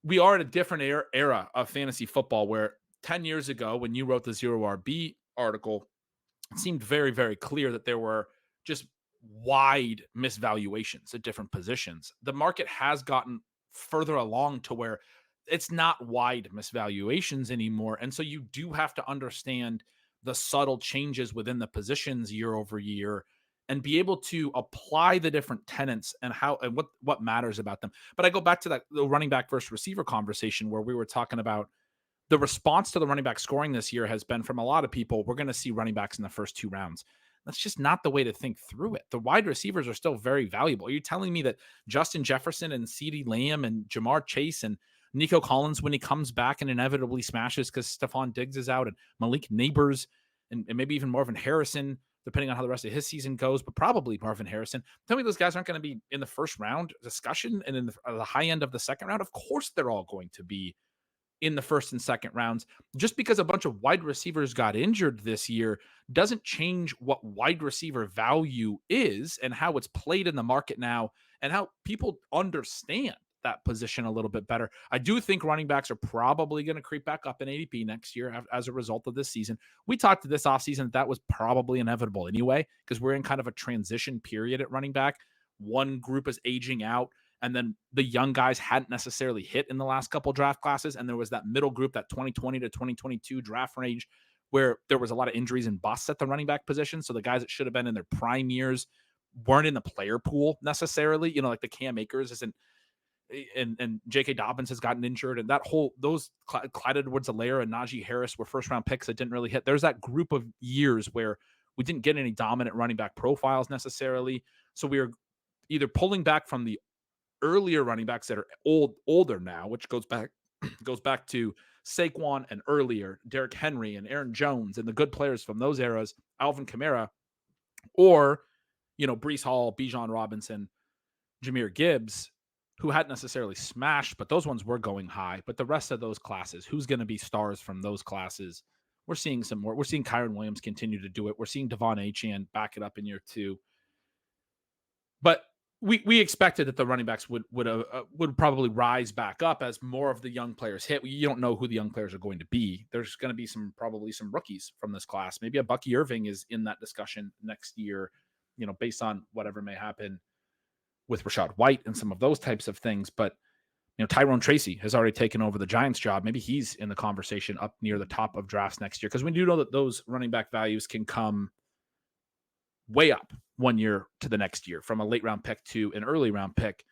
we are at a different era of fantasy football where 10 years ago, when you wrote the Zero RB article, it seemed very, very clear that there were just wide misvaluations at different positions. The market has gotten further along to where it's not wide misvaluations anymore. And so you do have to understand the subtle changes within the positions year over year and be able to apply the different tenants and how and what matters about them. But I go back to that the running back versus receiver conversation where we were talking about the response to the running back scoring this year has been from a lot of people, we're going to see running backs in the first 2 rounds. That's just not the way to think through it. The wide receivers are still very valuable. Are you telling me that Justin Jefferson and CeeDee Lamb and Jamar Chase and Nico Collins, when he comes back and inevitably smashes because Stephon Diggs is out and Malik Neighbors and maybe even Marvin Harrison, depending on how the rest of his season goes, but probably Marvin Harrison. Tell me those guys aren't going to be in the first round discussion and in the high end of the second round? Of course they're all going to be in the first and second rounds. Just because a bunch of wide receivers got injured this year doesn't change what wide receiver value is and how it's played in the market now and how people understand that position a little bit better. I do think running backs are probably going to creep back up in ADP next year as a result of this season. We talked this offseason that was probably inevitable anyway, because we're in kind of a transition period at running back. One group is aging out, and then the young guys hadn't necessarily hit in the last couple draft classes. And there was that middle group, that 2020 to 2022 draft range, where there was a lot of injuries and busts at the running back position. So the guys that should have been in their prime years weren't in the player pool necessarily. Like the Cam Akers isn't, and J.K. Dobbins has gotten injured. And those Clyde Edwards-Helaire and Najee Harris were first round picks that didn't really hit. There's that group of years where we didn't get any dominant running back profiles necessarily. So we are either pulling back from the earlier running backs that are older now, which goes back to Saquon and earlier, Derrick Henry and Aaron Jones and the good players from those eras, Alvin Kamara, or Breece Hall, Bijan Robinson, Jahmyr Gibbs, who hadn't necessarily smashed, but those ones were going high. But the rest of those classes, who's going to be stars from those classes? We're seeing some more. We're seeing Kyron Williams continue to do it. We're seeing Devon Achane back it up in year 2. But we expected that the running backs would probably rise back up as more of the young players hit. You don't know who the young players are going to be. There's going to be probably some rookies from this class. Maybe a Bucky Irving is in that discussion next year, based on whatever may happen with Rachaad White and some of those types of things. But Tyrone Tracy has already taken over the Giants job. Maybe he's in the conversation up near the top of drafts next year, because we do know that those running back values can come way up one year to the next year, from a late round pick to an early round pick.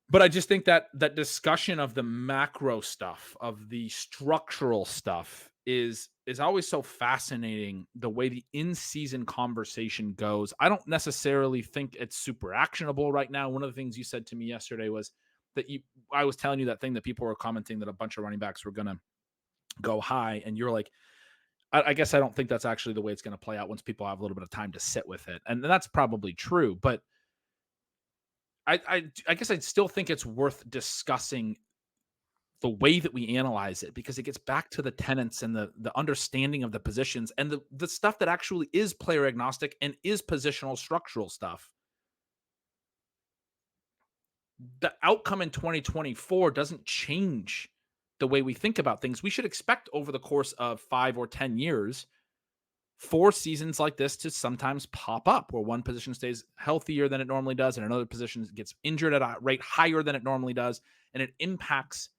But I just think that discussion of the macro stuff, of the structural stuff, is always so fascinating, the way the in-season conversation goes. I don't necessarily think it's super actionable right now. One of the things you said to me yesterday was that I was telling you that thing that people were commenting that a bunch of running backs were going to go high, and you're like, I guess I don't think that's actually the way it's going to play out once people have a little bit of time to sit with it. And that's probably true. But I guess I'd still think it's worth discussing the way that we analyze it, because it gets back to the tenets and the understanding of the positions and the stuff that actually is player agnostic and is positional structural stuff. The outcome in 2024 doesn't change the way we think about things. We should expect over the course of 5 or 10 years, 4 seasons like this to sometimes pop up, where one position stays healthier than it normally does and another position gets injured at a rate higher than it normally does, and it impacts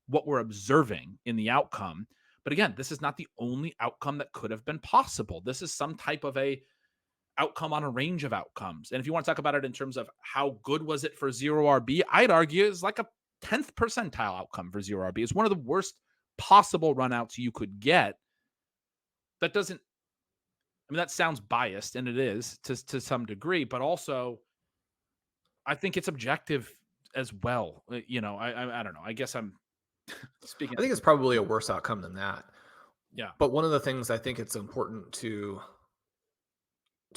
what we're observing in the outcome. But again, this is not the only outcome that could have been possible. This is some type of a outcome on a range of outcomes. And if you want to talk about it in terms of how good was it for zero RB, I'd argue it's like a 10th percentile outcome for zero RB. It's one of the worst possible runouts you could get. That doesn't, I mean, that sounds biased, and it is to some degree, but also I think it's objective as well. I don't know. I guess I'm speaking. I think it's probably a worse outcome than that. Yeah. But one of the things I think it's important to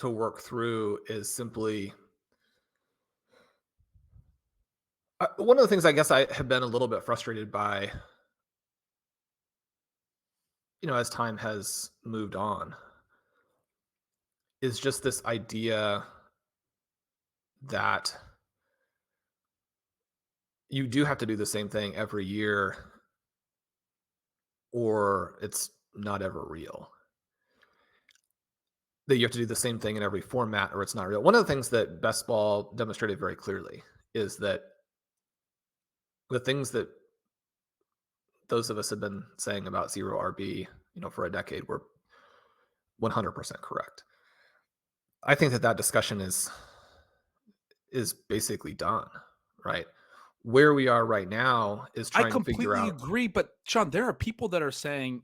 work through is simply one of the things I guess I have been a little bit frustrated by, as time has moved on, is just this idea that you do have to do the same thing every year, or it's not ever real. That you have to do the same thing in every format, or it's not real. One of the things that Best Ball demonstrated very clearly is that the things that those of us have been saying about zero RB, for a decade were 100% correct. I think that discussion is basically done, right? Where we are right now is I trying to figure completely out. agree, but Sean, there are people that are saying,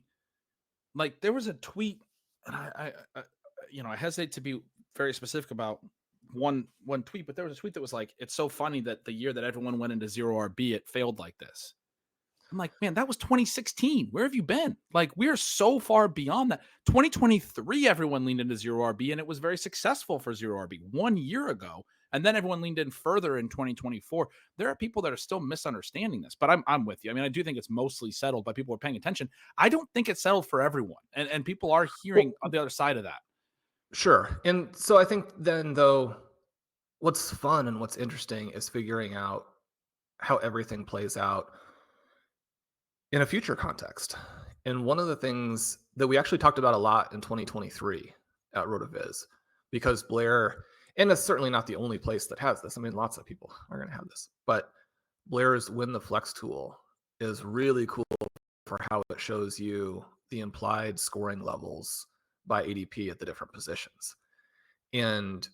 like, there was a tweet, and I hesitate to be very specific about one tweet, but there was a tweet that was like, "It's so funny that the year that everyone went into zero RB, it failed like this." I'm like, man, that was 2016. Where have you been? Like, we're so far beyond that. 2023, everyone leaned into zero RB, and it was very successful for zero RB 1 year ago. And then everyone leaned in further in 2024. There are people that are still misunderstanding this, but I'm with you. I mean, I do think it's mostly settled, but people are paying attention. I don't think it's settled for everyone, and people are hearing Well, the other side of that. sure. And so I think then, though, what's fun and what's interesting is figuring out how everything plays out in a future context. And one of the things that we actually talked about a lot in 2023 at RotoViz, because Blair, and it's certainly not the only place that has this. I mean, lots of people are going to have this, but Blair's Win the Flex tool is really cool for how it shows you the implied scoring levels by ADP at the different positions. And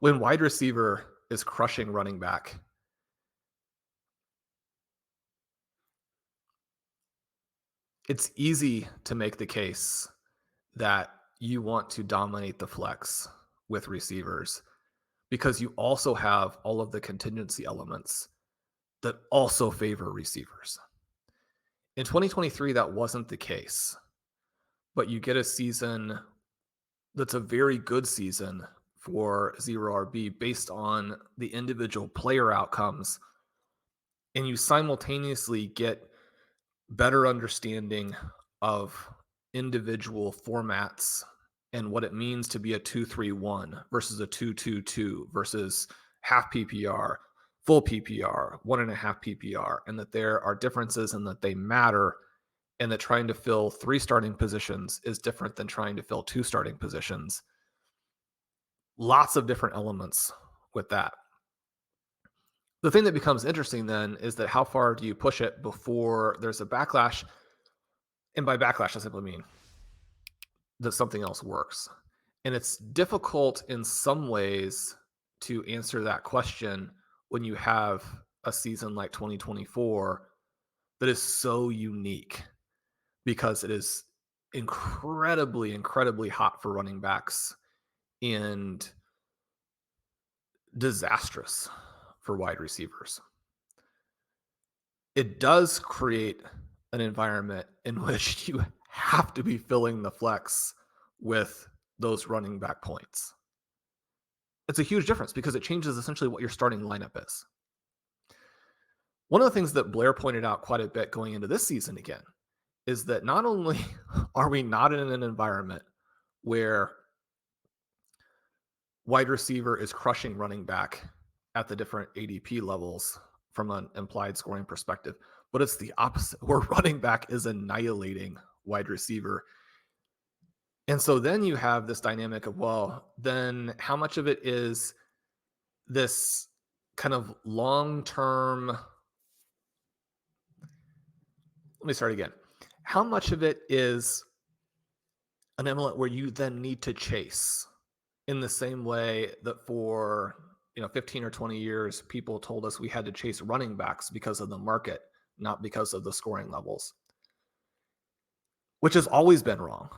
when wide receiver is crushing running back, it's easy to make the case that you want to dominate the flex with receivers because you also have all of the contingency elements that also favor receivers. In 2023, that wasn't the case, but you get a season that's a very good season for zero RB based on the individual player outcomes, and you simultaneously get better understanding of individual formats and what it means to be a 2-3-1 versus a 2-2-2 versus half PPR, full PPR, 1.5 PPR, and that there are differences and that they matter, and that trying to fill 3 starting positions is different than trying to fill 2 starting positions. Lots of different elements with that. The thing that becomes interesting then is that how far do you push it before there's a backlash? And by backlash, I simply mean that something else works. And it's difficult in some ways to answer that question when you have a season like 2024 that is so unique because it is incredibly, incredibly hot for running backs and disastrous for wide receivers. It does create an environment in which you have to be filling the flex with those running back points. It's a huge difference because it changes essentially what your starting lineup is. One of the things that Blair pointed out quite a bit going into this season again is that not only are we not in an environment where wide receiver is crushing running back at the different ADP levels from an implied scoring perspective, but it's the opposite, where running back is annihilating wide receiver. And so then you have this dynamic of, well, then how much of it is this kind of long-term, let me start again. How much of it is an element where you then need to chase in the same way that for 15 or 20 years, people told us we had to chase running backs because of the market, not because of the scoring levels, which has always been wrong.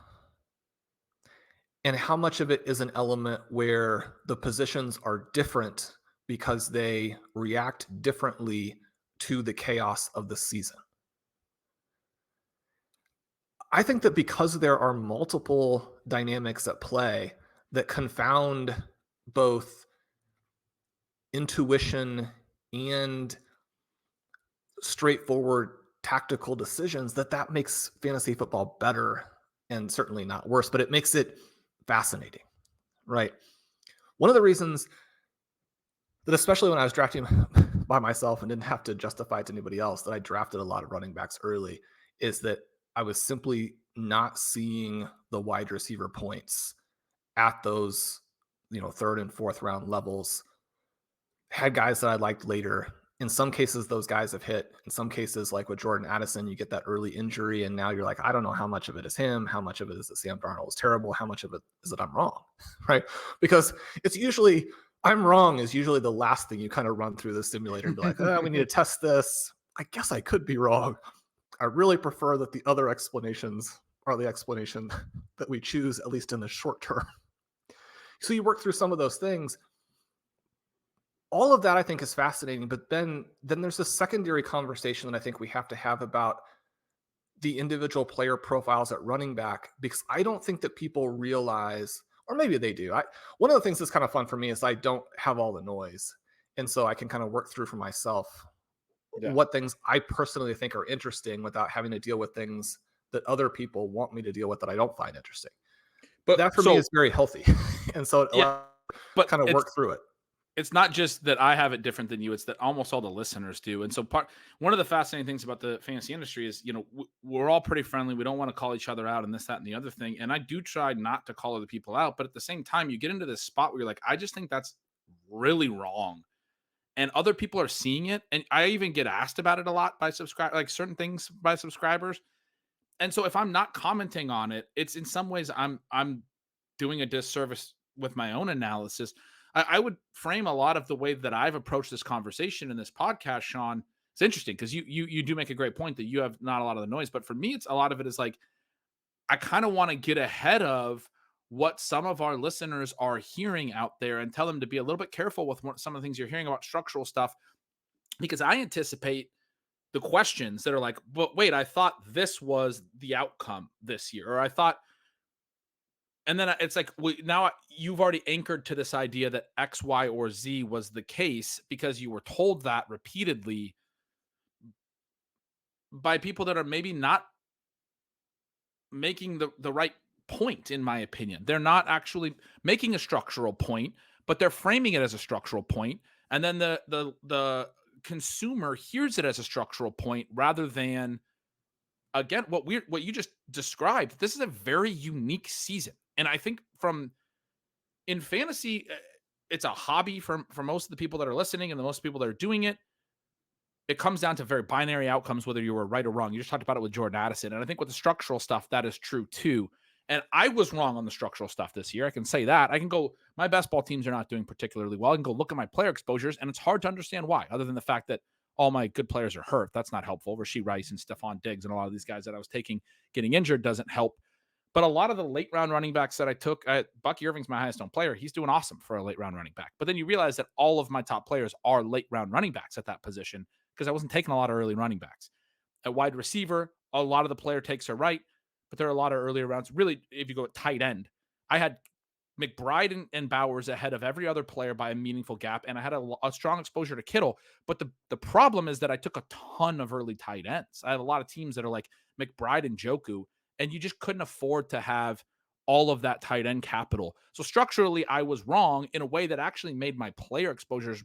And how much of it is an element where the positions are different because they react differently to the chaos of the season? I think that because there are multiple dynamics at play that confound both intuition and straightforward tactical decisions, that makes fantasy football better and certainly not worse, but it makes it fascinating, right? One of the reasons that especially when I was drafting by myself and didn't have to justify it to anybody else, that I drafted a lot of running backs early, is that I was simply not seeing the wide receiver points at those, third and fourth round levels. Had guys that I liked later. In some cases, those guys have hit. In some cases, like with Jordan Addison, you get that early injury, and now you're like, I don't know how much of it is him, how much of it is that Sam Darnold is terrible, how much of it is that I'm wrong, right? Because it's usually I'm wrong is usually the last thing you kind of run through the simulator and be like, we need to test this. I guess I could be wrong. I really prefer that the other explanations are the explanation that we choose, at least in the short term. So you work through some of those things. All of that I think is fascinating, but then there's a secondary conversation that I think we have to have about the individual player profiles at running back, because I don't think that people realize, or maybe they do. One of the things that's kind of fun for me is I don't have all the noise, and so I can kind of work through for myself what things I personally think are interesting without having to deal with things that other people want me to deal with that I don't find interesting. But that for me is very healthy, and so it allows but kind of work through it. It's not just that I have it different than you. It's that almost all the listeners do. And so one of the fascinating things about the fantasy industry is, we're all pretty friendly. We don't want to call each other out and this, that, and the other thing. And I do try not to call other people out. But at the same time, you get into this spot where you're like, I just think that's really wrong. And other people are seeing it. And I even get asked about it a lot by certain things by subscribers. And so if I'm not commenting on it, it's in some ways I'm doing a disservice with my own analysis. I would frame a lot of the way that I've approached this conversation in this podcast, Shawn. It's interesting because you do make a great point that you have not a lot of the noise, but for me, it's a lot of it is like, I kind of want to get ahead of what some of our listeners are hearing out there and tell them to be a little bit careful with some of the things you're hearing about structural stuff, because I anticipate the questions that are like, but wait, I thought this was the outcome this year, or I thought. And then it's like, now you've already anchored to this idea that X, Y, or Z was the case because you were told that repeatedly by people that are maybe not making the right point, in my opinion. They're not actually making a structural point, but they're framing it as a structural point. And then the consumer hears it as a structural point rather than, again, what you just described. This is a very unique season. And I think in fantasy, it's a hobby for most of the people that are listening and the most people that are doing it. It comes down to very binary outcomes, whether you were right or wrong. You just talked about it with Jordan Addison. And I think with the structural stuff, that is true too. And I was wrong on the structural stuff this year. I can say that. I can go, my best ball teams are not doing particularly well. I can go look at my player exposures, and it's hard to understand why, other than the fact that all my good players are hurt. That's not helpful. Rashee Rice and Stephon Diggs and a lot of these guys that I was taking getting injured doesn't help. But a lot of the late round running backs that I took, Bucky Irving's my highest owned player. He's doing awesome for a late round running back. But then you realize that all of my top players are late round running backs at that position because I wasn't taking a lot of early running backs. At wide receiver, a lot of the player takes are right, but there are a lot of earlier rounds. Really, if you go at tight end, I had McBride and Bowers ahead of every other player by a meaningful gap, and I had a strong exposure to Kittle. But the problem is that I took a ton of early tight ends. I have a lot of teams that are like McBride and Njoku, and you just couldn't afford to have all of that tight end capital. So structurally, I was wrong in a way that actually made my player exposures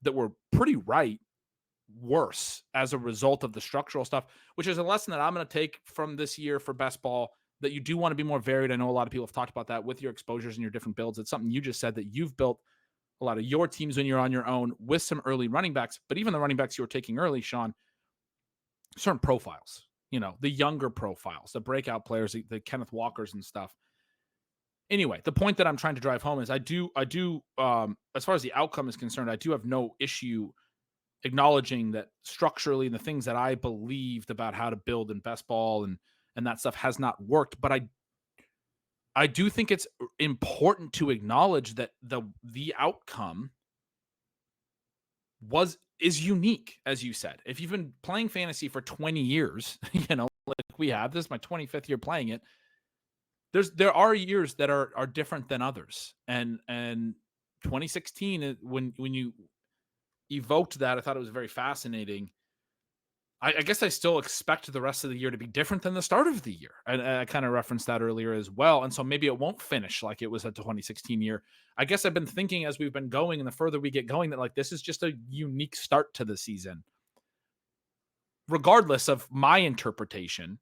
that were pretty right worse as a result of the structural stuff, which is a lesson that I'm going to take from this year for best ball, that you do want to be more varied. I know a lot of people have talked about that with your exposures and your different builds. It's something you just said, that you've built a lot of your teams when you're on your own with some early running backs, but even the running backs you were taking early, Shawn, certain profiles, the younger profiles, the breakout players, the Kenneth Walkers and stuff. Anyway, the point that I'm trying to drive home is I do, as far as the outcome is concerned, I do have no issue acknowledging that structurally the things that I believed about how to build in best ball and that stuff has not worked. But I do think it's important to acknowledge that the outcome is unique, as you said. If you've been playing fantasy for 20 years, like we have, this is my 25th year playing it. There are years that are different than others. And 2016, when you evoked that, I thought it was very fascinating. I guess I still expect the rest of the year to be different than the start of the year. And I kind of referenced that earlier as well. And so maybe it won't finish like it was at the 2016 year. I guess I've been thinking as we've been going and the further we get going that like this is just a unique start to the season. Regardless of my interpretation,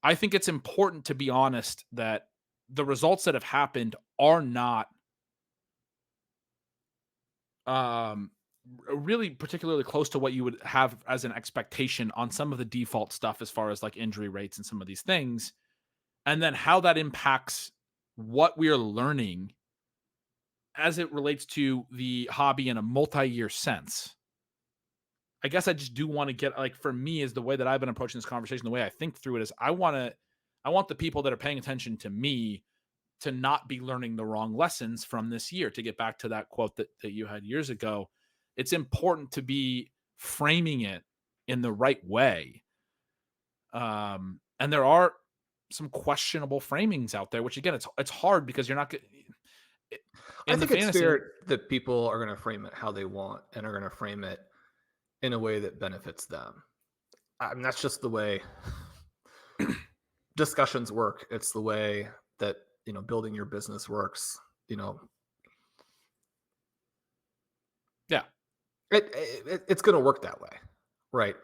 I think it's important to be honest that the results that have happened are not um really particularly close to what you would have as an expectation on some of the default stuff as far as like injury rates and some of these things, and then how that impacts what we're learning as it relates to the hobby in a multi-year sense. I guess I just do want to get like for me is the way that I've been approaching this conversation, the way I think through it is I want the people that are paying attention to me to not be learning the wrong lessons from this year. To get back to that quote that you had years ago, it's important to be framing it in the right way. And there are some questionable framings out there, which again, it's hard because you're not good I in the think it's fantasy. fair that people are going to frame it how they want and are going to frame it in a way that benefits them. I mean, that's just the way discussions work. It's the way that, building your business works. Yeah. It's going to work that way. Right.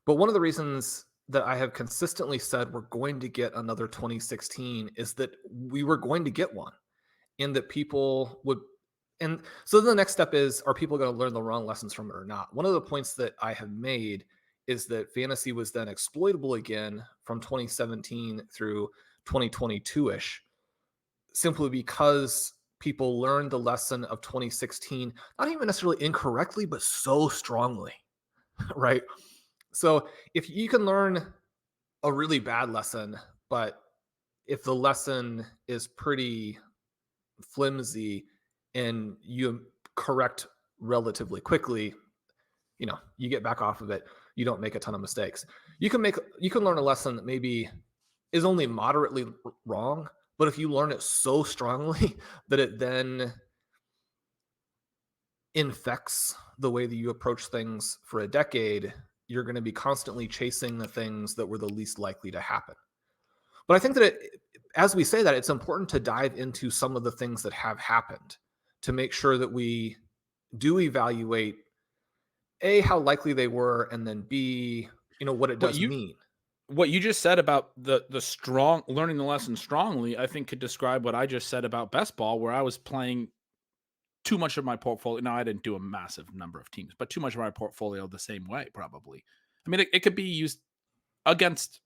But one of the reasons that I have consistently said we're going to get another 2016 is that we were going to get one, and that people would. And so the next step is, are people going to learn the wrong lessons from it or not? One of the points that I have made is that fantasy was then exploitable again from 2017 through 2022-ish, simply because people learned the lesson of 2016, not even necessarily incorrectly, but so strongly, right? So if you can learn a really bad lesson, but if the lesson is pretty flimsy and you correct relatively quickly, you get back off of it, you don't make a ton of mistakes. You can learn a lesson that maybe is only moderately wrong, but if you learn it so strongly that it then infects the way that you approach things for a decade, you're going to be constantly chasing the things that were the least likely to happen. But I think that as we say that, it's important to dive into some of the things that have happened to make sure that we do evaluate A, how likely they were, and then B, what it What does you mean. what you just said about the strong learning the lesson strongly, I think could describe what I just said about best ball, where I was playing too much of my portfolio. Now I didn't do a massive number of teams, but too much of my portfolio the same way, probably. I mean, it could be used against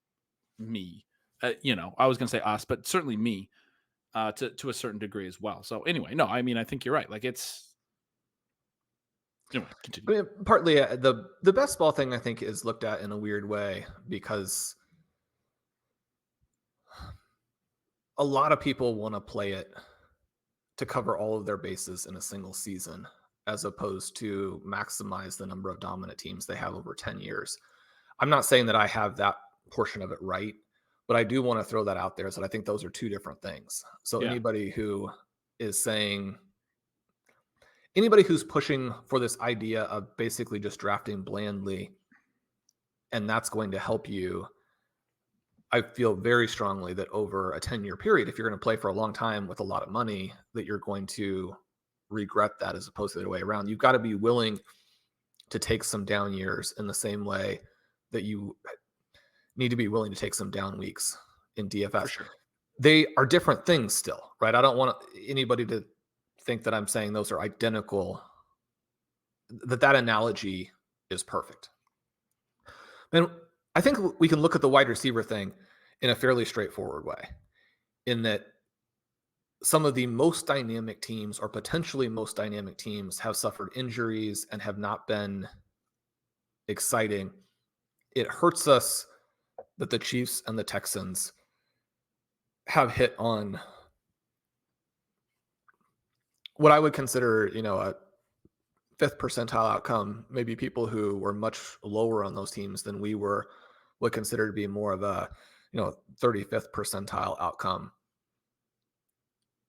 me. I was going to say us, but certainly me to a certain degree as well. So anyway, no, I mean, I think you're right. Like it's anyway. Continue. I mean, partly the best ball thing I think is looked at in a weird way because a lot of people want to play it to cover all of their bases in a single season, as opposed to maximize the number of dominant teams they have over 10 years. I'm not saying that I have that portion of it right, but I do want to throw that out there. So I think those are two different things. So Yeah. anybody who's pushing for this idea of basically just drafting blandly, and that's going to help you, I feel very strongly that over a 10-year period, if you're going to play for a long time with a lot of money, that you're going to regret that as opposed to the other way around. You've got to be willing to take some down years in the same way that you need to be willing to take some down weeks in DFS. For sure. They are different things still, right? I don't want anybody to think that I'm saying those are identical, that analogy is perfect. And I think we can look at the wide receiver thing in a fairly straightforward way, in that some of the most dynamic teams or potentially most dynamic teams have suffered injuries and have not been exciting. It hurts us that the Chiefs and the Texans have hit on what I would consider, a fifth percentile outcome. Maybe people who were much lower on those teams than we were would consider to be more of a, 35th percentile outcome.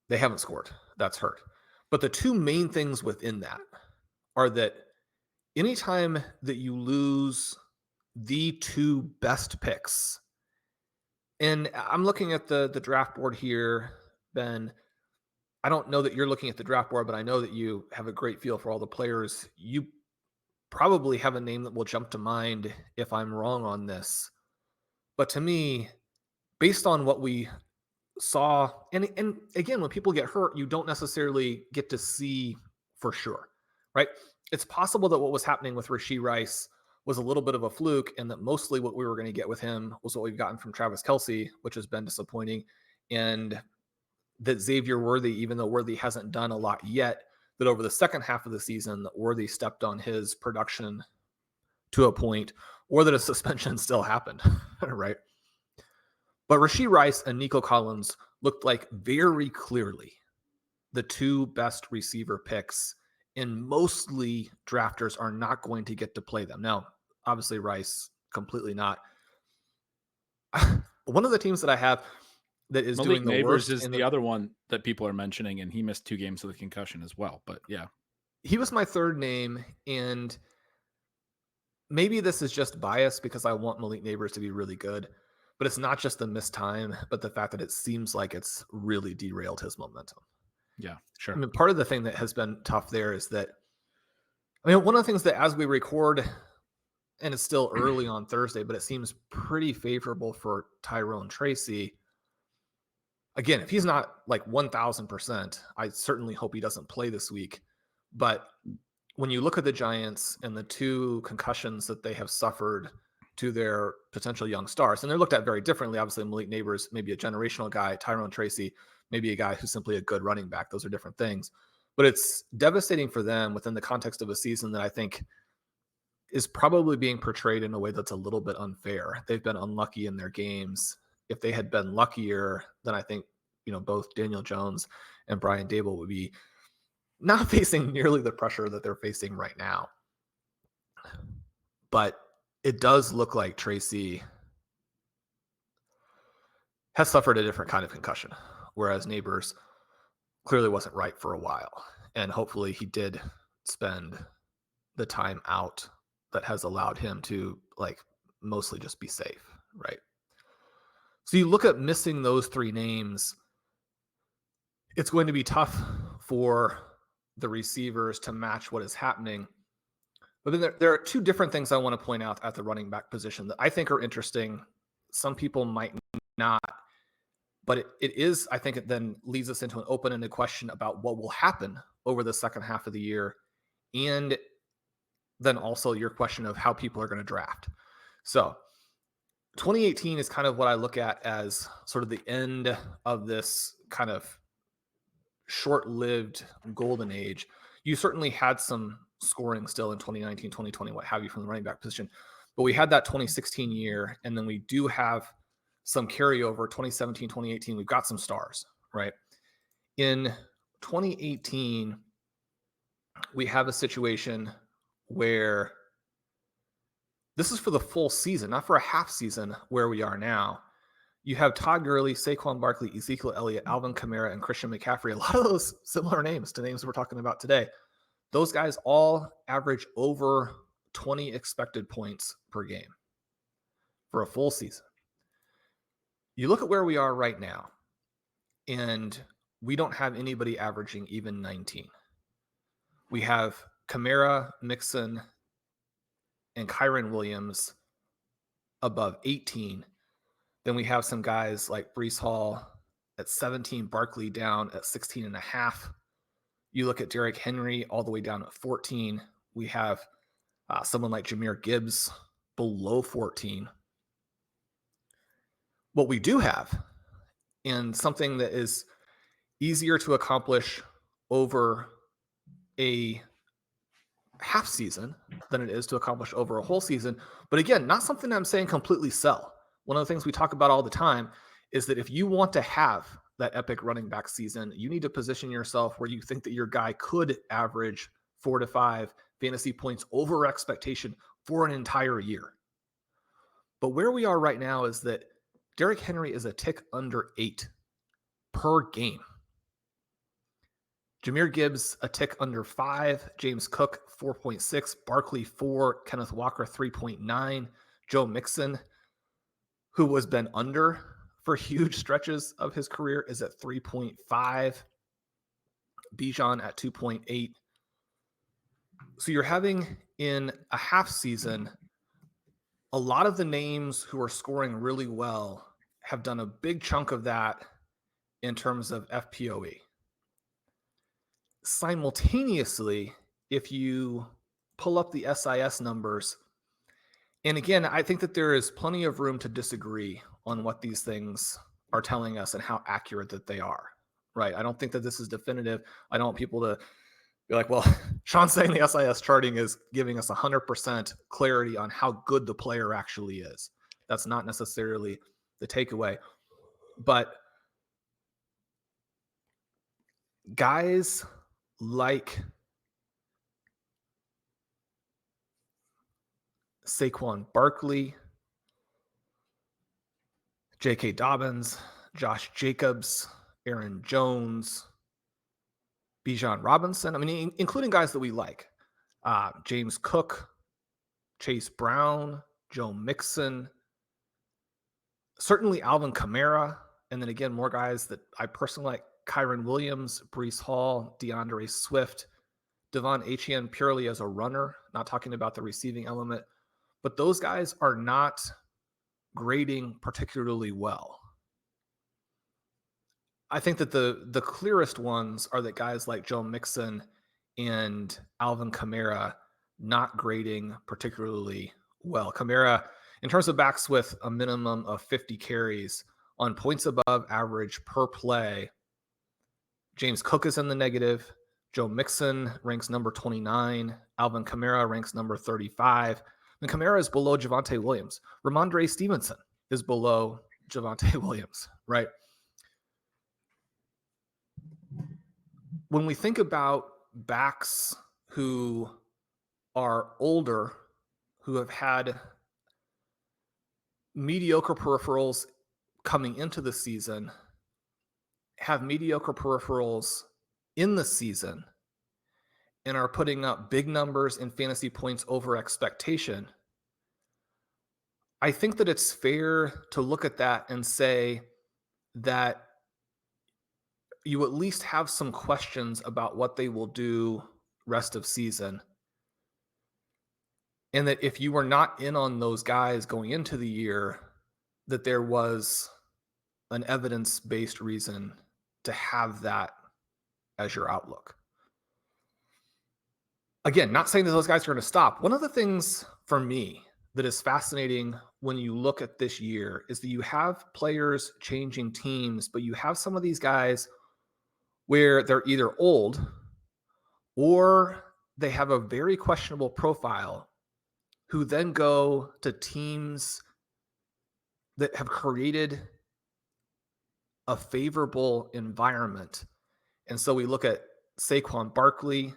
They haven't scored. That's hurt. But the two main things within that are that anytime that you lose the two best picks. And I'm looking at the draft board here, Ben. I don't know that you're looking at the draft board, but I know that you have a great feel for all the players. You probably have a name that will jump to mind if I'm wrong on this. But to me, based on what we saw, and again, when people get hurt, you don't necessarily get to see for sure, right? It's possible that what was happening with Rashee Rice was a little bit of a fluke, and that mostly what we were going to get with him was what we've gotten from Travis Kelce, which has been disappointing. And that Xavier Worthy, even though Worthy hasn't done a lot yet, that over the second half of the season, that Worthy stepped on his production to a point, or that a suspension still happened, right? But Rashee Rice and Nico Collins looked like very clearly the two best receiver picks, and mostly drafters are not going to get to play them. Now, obviously Rice, completely not. One of the teams that I have that is Malik doing the Neighbors worst is the other one that people are mentioning, and he missed 2 games with a concussion as well. But yeah, he was my third name, and maybe this is just bias because I want Malik Neighbors to be really good, but it's not just the missed time, but the fact that it seems like it's really derailed his momentum. Yeah, sure. I mean, part of the thing that has been tough there is that, I mean, one of the things that as we record, and it's still early on Thursday, but it seems pretty favorable for Tyrone Tracy. Again, if he's not like 1,000%, I certainly hope he doesn't play this week. But when you look at the Giants and the 2 concussions that they have suffered to their potential young stars, and they're looked at very differently. Obviously, Malik Neighbors, maybe a generational guy. Tyrone Tracy, maybe a guy who's simply a good running back. Those are different things. But it's devastating for them within the context of a season that I think is probably being portrayed in a way that's a little bit unfair. They've been unlucky in their games. If they had been luckier, then I think, both Daniel Jones and Brian Dable would be not facing nearly the pressure that they're facing right now. But it does look like Tracy has suffered a different kind of concussion, whereas Neighbors clearly wasn't right for a while. And hopefully he did spend the time out that has allowed him to mostly just be safe, right? So you look at missing those 3 names, it's going to be tough for the receivers to match what is happening. But then there are 2 different things I want to point out at the running back position that I think are interesting. Some people might not, but it is, I think it then leads us into an open-ended question about what will happen over the second half of the year. And then also your question of how people are going to draft. So 2018 is kind of what I look at as sort of the end of this kind of short-lived golden age. You certainly had some scoring still in 2019, 2020, what have you, from the running back position. But we had that 2016 year, and then we do have some carryover, 2017, 2018. We've got some stars, right? In 2018, we have a situation where this is for the full season, not for a half season where we are now. You have Todd Gurley, Saquon Barkley, Ezekiel Elliott, Alvin Kamara, and Christian McCaffrey. A lot of those similar names to names we're talking about today. Those guys all average over 20 expected points per game for a full season. You look at where we are right now, and we don't have anybody averaging even 19. We have Kamara, Mixon, and Kyron Williams above 18. Then we have some guys like Breece Hall at 17, Barkley down at 16.5. You look at Derrick Henry all the way down at 14. We have someone like Jahmyr Gibbs below 14. What we do have, and something that is easier to accomplish over a half season than it is to accomplish over a whole season. But again, not something I'm saying completely sell. One of the things we talk about all the time is that if you want to have that epic running back season, you need to position yourself where you think that your guy could average 4 to 5 fantasy points over expectation for an entire year. But where we are right now is that Derrick Henry is a tick under 8 per game. Jahmyr Gibbs, a tick under 5. James Cook, 4.6. Barkley, 4. Kenneth Walker, 3.9. Joe Mixon, who has been under for huge stretches of his career, is at 3.5. Bijan at 2.8. So you're having in a half season, a lot of the names who are scoring really well have done a big chunk of that in terms of FPOE. Simultaneously, if you pull up the SIS numbers, and again, I think that there is plenty of room to disagree on what these things are telling us and how accurate that they are, right? I don't think that this is definitive. I don't want people to be like, well, Sean's saying the SIS charting is giving us 100% clarity on how good the player actually is. That's not necessarily the takeaway. But guys like Saquon Barkley, J.K. Dobbins, Josh Jacobs, Aaron Jones, Bijan Robinson, I mean, including guys that we like, James Cook, Chase Brown, Joe Mixon, certainly Alvin Kamara, and then again, more guys that I personally like, Kyron Williams, Breece Hall, DeAndre Swift, Devon Achane purely as a runner, not talking about the receiving element, but those guys are not grading particularly well. I think that the clearest ones are that guys like Joe Mixon and Alvin Kamara not grading particularly well. Kamara, in terms of backs with a minimum of 50 carries on points above average per play, James Cook is in the negative. Joe Mixon ranks number 29. Alvin Kamara ranks number 35. And Kamara is below Javonte Williams. Ramondre Stevenson is below Javonte Williams, right? When we think about backs who are older, who have had mediocre peripherals coming into the season, have mediocre peripherals in the season, and are putting up big numbers in fantasy points over expectation, I think that it's fair to look at that and say that you at least have some questions about what they will do rest of season. And that if you were not in on those guys going into the year, that there was an evidence-based reason to have that as your outlook. Again, not saying that those guys are going to stop. One of the things for me that is fascinating when you look at this year is that you have players changing teams, but you have some of these guys where they're either old or they have a very questionable profile who then go to teams that have created a favorable environment. And so we look at Saquon Barkley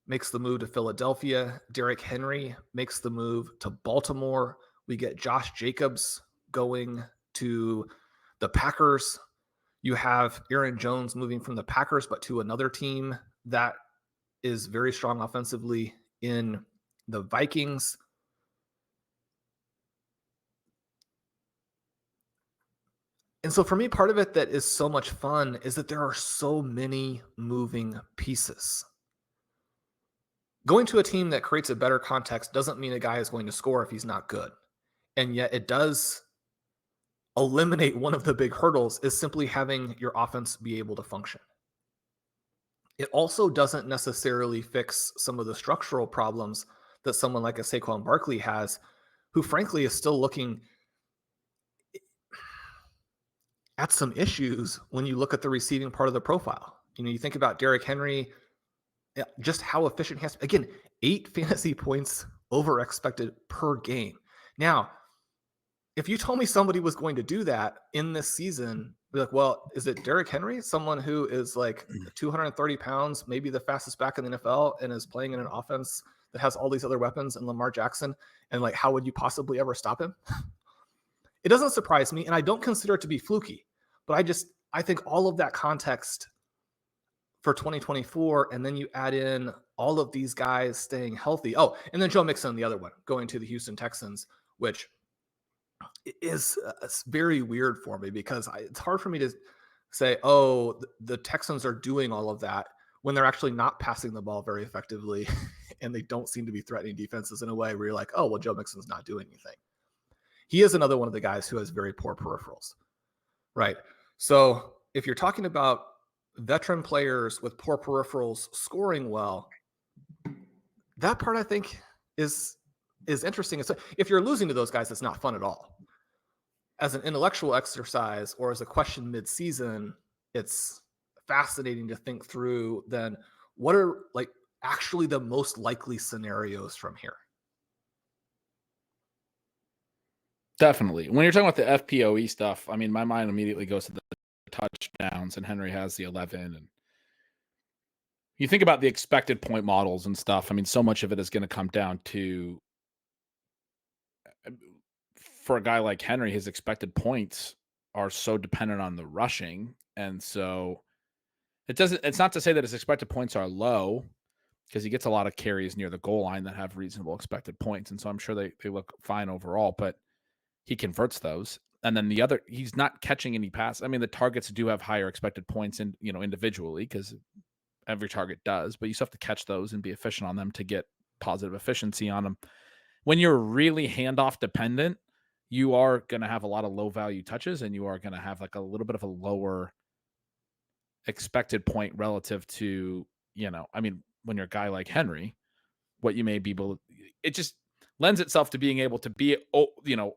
makes the move to Philadelphia. Derrick Henry makes the move to Baltimore. We get Josh Jacobs going to the Packers. You have Aaron Jones moving from the Packers, but to another team that is very strong offensively in the Vikings. And so for me, part of it that is so much fun is that there are so many moving pieces. Going to a team that creates a better context doesn't mean a guy is going to score if he's not good. And yet it does eliminate one of the big hurdles, is simply having your offense be able to function. It also doesn't necessarily fix some of the structural problems that someone like a Saquon Barkley has, who frankly is still looking at some issues when you look at the receiving part of the profile. You know, you think about Derrick Henry, just how efficient he has. Again, 8 fantasy points over expected per game. Now, if you told me somebody was going to do that in this season, be like, well, is it Derrick Henry, someone who is like 230 pounds, maybe the fastest back in the NFL, and is playing in an offense that has all these other weapons and Lamar Jackson, and like, how would you possibly ever stop him? It doesn't surprise me, and I don't consider it to be fluky, but I think all of that context for 2024, and then you add in all of these guys staying healthy. Oh, and then Joe Mixon, the other one, going to the Houston Texans, which is very weird for me because it's hard for me to say, oh, the Texans are doing all of that when they're actually not passing the ball very effectively and they don't seem to be threatening defenses in a way where you're like, oh, well, Joe Mixon's not doing anything. He is another one of the guys who has very poor peripherals, right? So if you're talking about veteran players with poor peripherals scoring well, that part I think is interesting. So if you're losing to those guys, it's not fun at all. As an intellectual exercise or as a question mid-season, it's fascinating to think through then what are like actually the most likely scenarios from here. Definitely. When you're talking about the FPOE stuff, I mean, my mind immediately goes to the touchdowns, and Henry has the 11. And you think about the expected point models and stuff. I mean, so much of it is going to come down to, for a guy like Henry, his expected points are so dependent on the rushing. And so it's not to say that his expected points are low, because he gets a lot of carries near the goal line that have reasonable expected points. And so I'm sure they look fine overall, but he converts those. And then he's not catching any pass. I mean, the targets do have higher expected points in, individually, because every target does, but you still have to catch those and be efficient on them to get positive efficiency on them. When you're really handoff dependent, you are going to have a lot of low value touches, and you are going to have like a little bit of a lower expected point relative to, I mean, when you're a guy like Henry, what you may be able, it just lends itself to being able to be,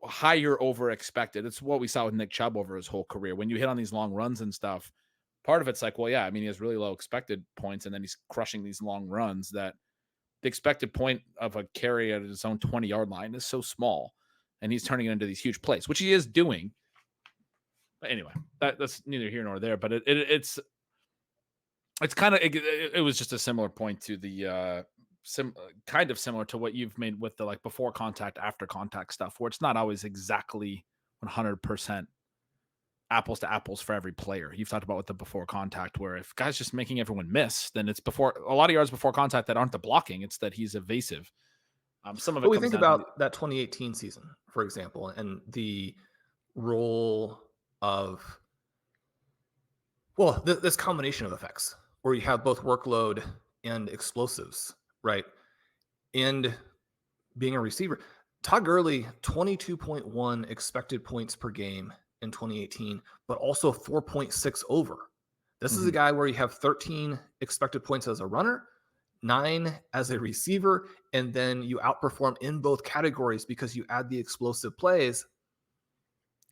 higher over expected. It's what we saw with Nick Chubb over his whole career. When you hit on these long runs and stuff, part of it's like, well, yeah, I mean, he has really low expected points, and then he's crushing these long runs that the expected point of a carry at his own 20-yard line is so small, and he's turning it into these huge plays, which he is doing. But anyway, that's neither here nor there, but it's kind of, it was just a similar point to the, kind of similar to what you've made with the like before contact, after contact stuff, where it's not always exactly 100% apples to apples for every player. You've talked about with the before contact, where if guys just making everyone miss, then it's before a lot of yards before contact that aren't the blocking. It's that he's evasive. Some of it. But we think about that 2018 season, for example, and the role of, well, this combination of effects where you have both workload and explosives, right? And being a receiver, Todd Gurley, 22.1 expected points per game in 2018, but also 4.6 over. This is a guy where you have 13 expected points as a runner, 9 as a receiver, and then you outperform in both categories because you add the explosive plays.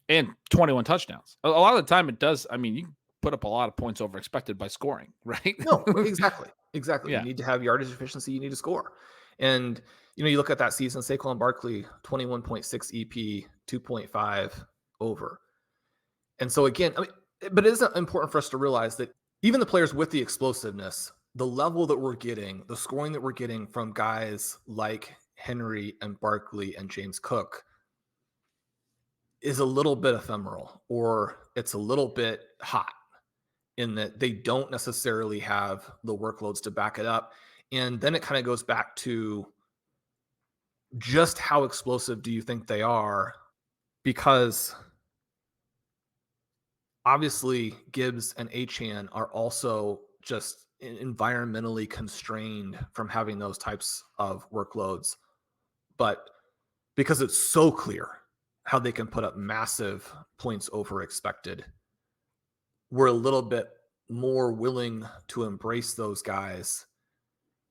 And 21 touchdowns. A lot of the time it does. I mean, you can put up a lot of points over expected by scoring, right? No, exactly. Yeah. You need to have yardage efficiency. You need to score. And, you look at that season, Saquon Barkley, 21.6 EP, 2.5 over. And so again, I mean, but it is important for us to realize that even the players with the explosiveness, the level that we're getting, the scoring that we're getting from guys like Henry and Barkley and James Cook is a little bit ephemeral, or it's a little bit hot in that they don't necessarily have the workloads to back it up. And then it kind of goes back to just how explosive do you think they are? Because obviously Gibbs and Achane are also just environmentally constrained from having those types of workloads. But because it's so clear how they can put up massive points over expected, we're a little bit more willing to embrace those guys,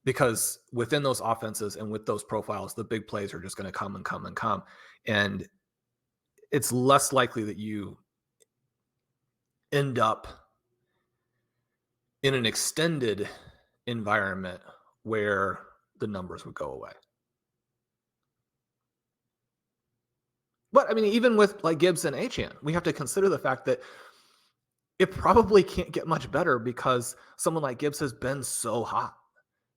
because within those offenses and with those profiles, the big plays are just going to come and come and come. And it's less likely that you end up in an extended environment where the numbers would go away. But I mean, even with like Gibbs and Achane, we have to consider the fact that it probably can't get much better because someone like Gibbs has been so hot,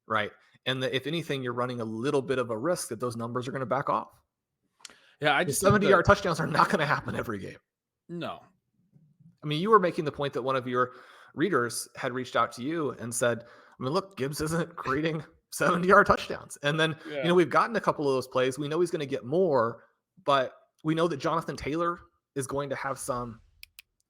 right? And that if anything, you're running a little bit of a risk that those numbers are going to back off. Yeah, I just 70-yard touchdowns are not going to happen every game. No. I mean, you were making the point that one of your readers had reached out to you and said, I mean, look, Gibbs isn't creating 70-yard touchdowns. And then, we've gotten a couple of those plays. We know he's going to get more, but we know that Jonathan Taylor is going to have some.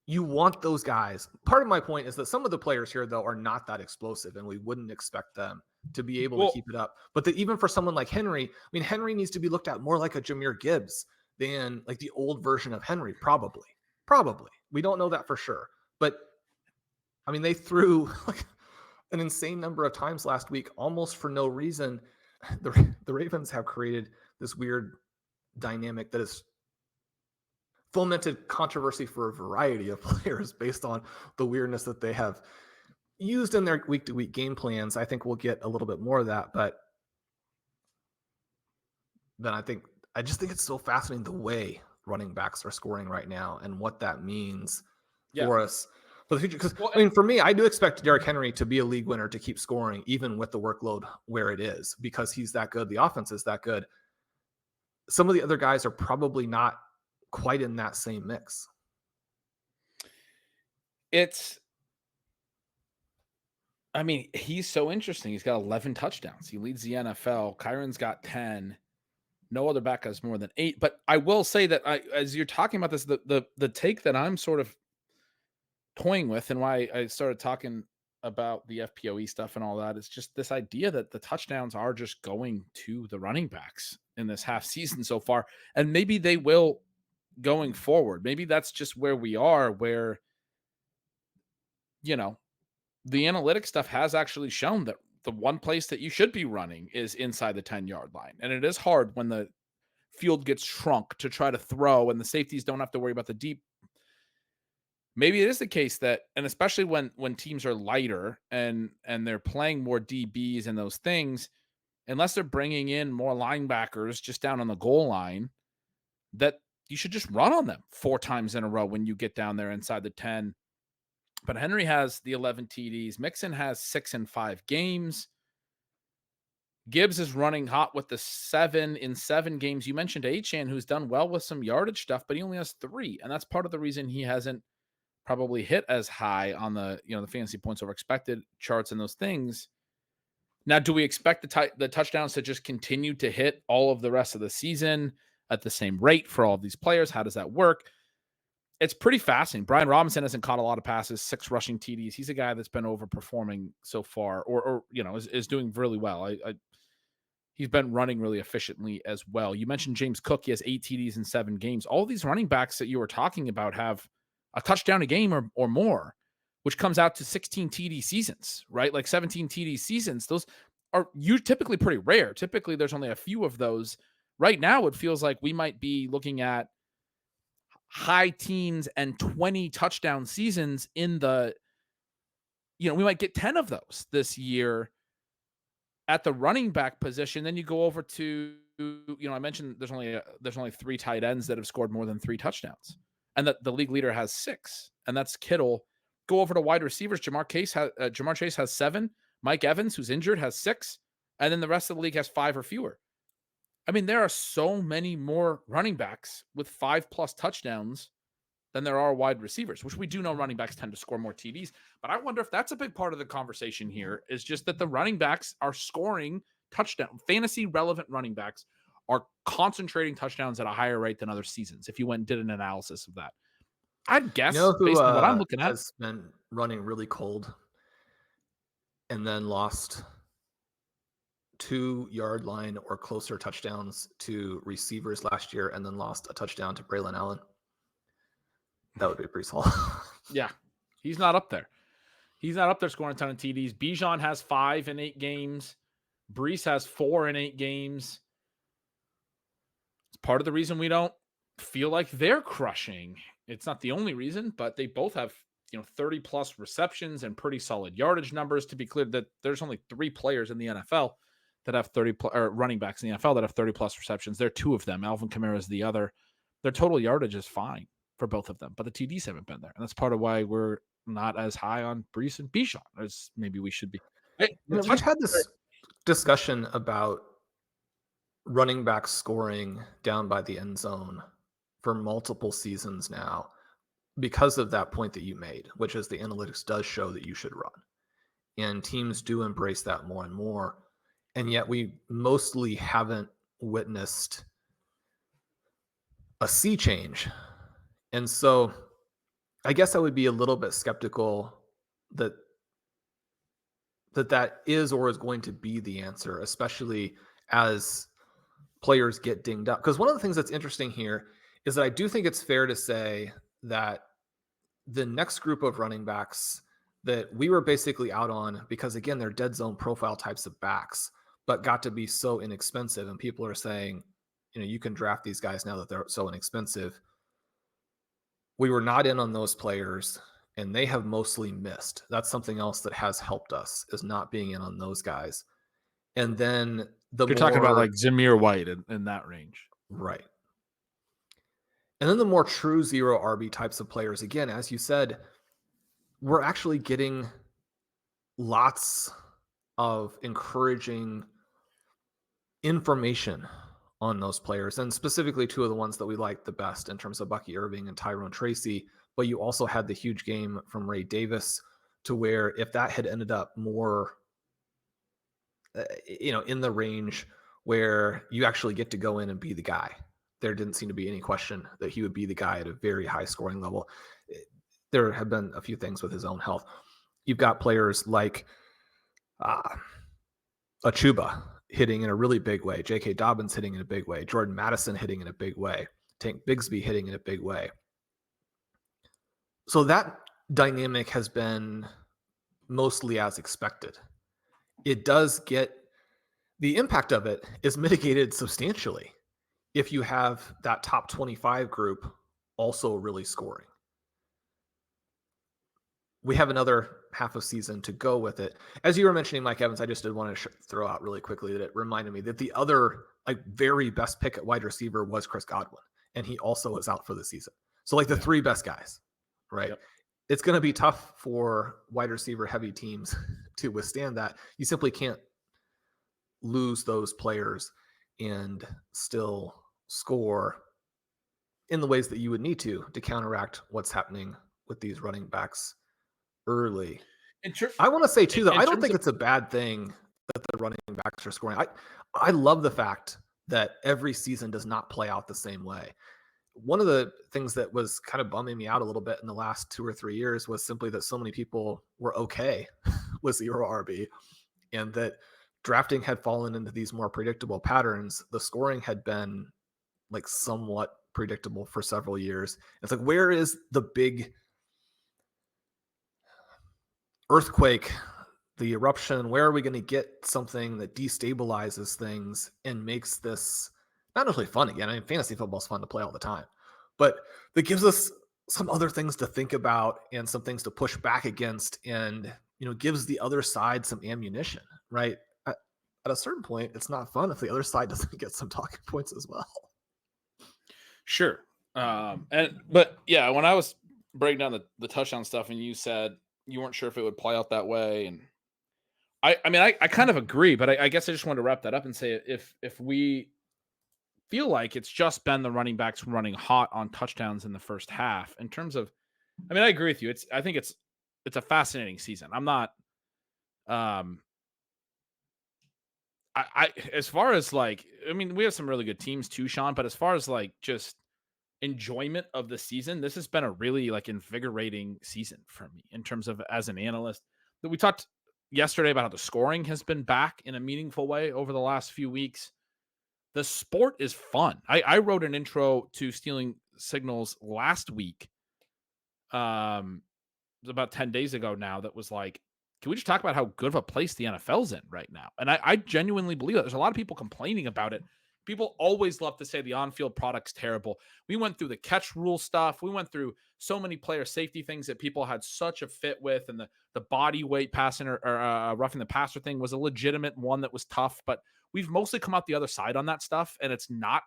You want those guys. Part of my point is that some of the players here, though, are not that explosive, and we wouldn't expect them to be able to keep it up. But even for someone like Henry, I mean, Henry needs to be looked at more like a Jahmyr Gibbs than like the old version of Henry, probably. Probably. We don't know that for sure. But, I mean, they threw like an insane number of times last week, almost for no reason. The Ravens have created this weird dynamic that has fomented controversy for a variety of players based on the weirdness that they have used in their week-to-week game plans. I think we'll get a little bit more of that, but then I just think it's so fascinating the way running backs are scoring right now and what that means for us for the future. Because I mean, for me, I do expect Derrick Henry to be a league winner, to keep scoring even with the workload where it is, because he's that good. The offense is that good. Some of the other guys are probably not quite in that same mix. I mean, he's so interesting. He's got 11 touchdowns. He leads the NFL. Kyron's got 10. No other back has more than 8. But I will say that as you're talking about this, the take that I'm sort of toying with, and why I started talking about the FPOE stuff and all that, is just this idea that the touchdowns are just going to the running backs in this half season so far. And maybe they will going forward. Maybe that's just where we are, where, you know, the analytics stuff has actually shown that the one place that you should be running is inside the 10-yard line. And it is hard when the field gets shrunk to try to throw and the safeties don't have to worry about the deep. Maybe it is the case that, and especially when teams are lighter and they're playing more DBs and those things, unless they're bringing in more linebackers just down on the goal line, that you should just run on them 4 times in a row when you get down there inside the 10. But Henry has the 11 TDs. Mixon has 6 in 5 games. Gibbs is running hot with the 7 in 7 games. You mentioned Achane, who's done well with some yardage stuff, but he only has 3. And that's part of the reason he hasn't probably hit as high on the, the fantasy points over expected charts and those things. Now, do we expect the touchdowns to just continue to hit all of the rest of the season at the same rate for all of these players? How does that work? It's pretty fascinating. Brian Robinson hasn't caught a lot of passes, 6 rushing TDs. He's a guy that's been overperforming so far, or is doing really well. He's been running really efficiently as well. You mentioned James Cook. He has 8 TDs in 7 games. All these running backs that you were talking about have a touchdown a game or more, which comes out to 16 TD seasons, right? Like 17 TD seasons. Those are typically pretty rare. Typically, there's only a few of those. Right now, it feels like we might be looking at high teens and 20 touchdown seasons in the, we might get 10 of those this year at the running back position. Then you go over to, I mentioned there's only 3 tight ends that have scored more than 3 touchdowns, and that the league leader has 6, and that's Kittle. Go over to wide receivers. Jamar Chase has 7. Mike Evans, who's injured, has 6, and then the rest of the league has 5 or fewer. I mean, there are so many more running backs with 5+ touchdowns than there are wide receivers, which we do know running backs tend to score more TDs. But I wonder if that's a big part of the conversation here, is just that the running backs are scoring touchdown. Fantasy relevant running backs are concentrating touchdowns at a higher rate than other seasons, if you went and did an analysis of that. I'd guess, based on what I'm looking at, has been running really cold and then lost 2-yard line or closer touchdowns to receivers last year, and then lost a touchdown to Braylon Allen. That would be pretty solid. Yeah, he's not up there. He's not up there scoring a ton of TDs. Bijan has 5 in 8 games. Brees has 4 in 8 games. It's part of the reason we don't feel like they're crushing. It's not the only reason, but they both have 30+ receptions and pretty solid yardage numbers. To be clear, that there's only 3 players in the NFL that have 30 or running backs in the NFL that have 30+ receptions. There are 2 of them. Alvin Kamara is the other. Their total yardage is fine for both of them, but the TDs haven't been there. And that's part of why we're not as high on Brees and Bijan as maybe we should be. We've had this discussion about running backs scoring down by the end zone for multiple seasons now, because of that point that you made, which is the analytics does show that you should run. And teams do embrace that more and more. And yet we mostly haven't witnessed a sea change. And so I guess I would be a little bit skeptical that that is or is going to be the answer, especially as players get dinged up. Because one of the things that's interesting here is that I do think it's fair to say that the next group of running backs that we were basically out on, because again, they're dead zone profile types of backs, but got to be so inexpensive. And people are saying, you can draft these guys now that they're so inexpensive. We were not in on those players, and they have mostly missed. That's something else that has helped us, is not being in on those guys. And then You're talking about like Zamir White in that range. Right. And then the more true zero RB types of players, again, as you said, we're actually getting lots of encouraging information on those players, and specifically two of the ones that we liked the best in terms of Bucky Irving and Tyrone Tracy. But you also had the huge game from Ray Davis, to where if that had ended up more, in the range where you actually get to go in and be the guy, there didn't seem to be any question that he would be the guy at a very high scoring level. There have been a few things with his own health. You've got players like Achuba hitting in a really big way, J.K. Dobbins hitting in a big way, Jordan Madison hitting in a big way, Tank Bigsby hitting in a big way. So that dynamic has been mostly as expected. It does get, the impact of it is mitigated substantially if you have that top 25 group also really scoring. We have another half of season to go with it. As you were mentioning, Mike Evans, I just did want to throw out really quickly that it reminded me that the other very best pick at wide receiver was Chris Godwin, and he also is out for the season. So the three best guys, right? Yep. It's going to be tough for wide receiver heavy teams to withstand that. You simply can't lose those players and still score in the ways that you would need to counteract what's happening with these running backs early. I want to say too that I don't think it's a bad thing that the running backs are scoring. I love the fact that every season does not play out the same way. One of the things that was kind of bumming me out a little bit in the last 2 or 3 years was simply that so many people were okay with zero RB, and that drafting had fallen into these more predictable patterns. The scoring had been somewhat predictable for several years. It's where is the big earthquake, the eruption? Where are we going to get something that destabilizes things and makes this not only fun again? I mean, fantasy football is fun to play all the time, but that gives us some other things to think about and some things to push back against, and gives the other side some ammunition, right? At a certain point, it's not fun if the other side doesn't get some talking points as well. Sure. But yeah, when I was breaking down the touchdown stuff and you said you weren't sure if it would play out that way, and I kind of agree, but I guess I just wanted to wrap that up and say if we feel like it's just been the running backs running hot on touchdowns in the first half, in terms of, I agree with you. I think it's a fascinating season. I'm not, as far as we have some really good teams too, Sean, but as far as just enjoyment of the season, this has been a really invigorating season for me in terms of, as an analyst, that we talked yesterday about how the scoring has been back in a meaningful way over the last few weeks. The sport is fun. I wrote an intro to Stealing Signals last week, about 10 days ago now, that was can we just talk about how good of a place the NFL's in right now? And I genuinely believe that. There's a lot of people complaining about it. People always love to say the on-field product's terrible. We went through the catch rule stuff. We went through so many player safety things that people had such a fit with, and the body weight passing or roughing the passer thing was a legitimate one that was tough. But we've mostly come out the other side on that stuff, and it's not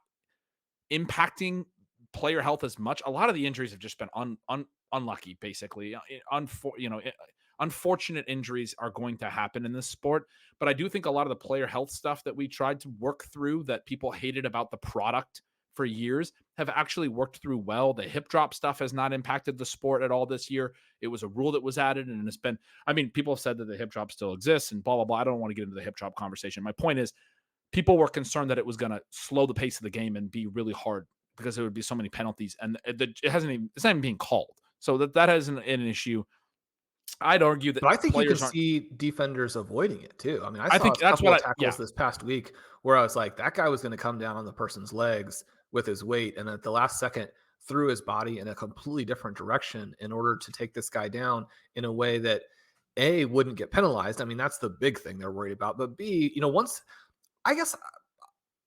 impacting player health as much. A lot of the injuries have just been unlucky, basically. Unfortunate injuries are going to happen in this sport, but I do think a lot of the player health stuff that we tried to work through, that people hated about the product for years, have actually worked through well. The hip drop stuff has not impacted the sport at all this year. It was a rule that was added, and it's been, people have said that the hip drop still exists and blah, blah, blah. I don't want to get into the hip drop conversation. My point is, people were concerned that it was going to slow the pace of the game and be really hard because there would be so many penalties, and it's not even being called. So that hasn't an issue. I'd argue that But I think you can players aren't. see defenders avoiding it too. I mean, I I saw think a that's couple what of I yeah. tackles this past week where I was like, that guy was going to come down on the person's legs with his weight, and at the last second threw his body in a completely different direction in order to take this guy down in a way that A, wouldn't get penalized. I mean, that's the big thing they're worried about. But B, once I guess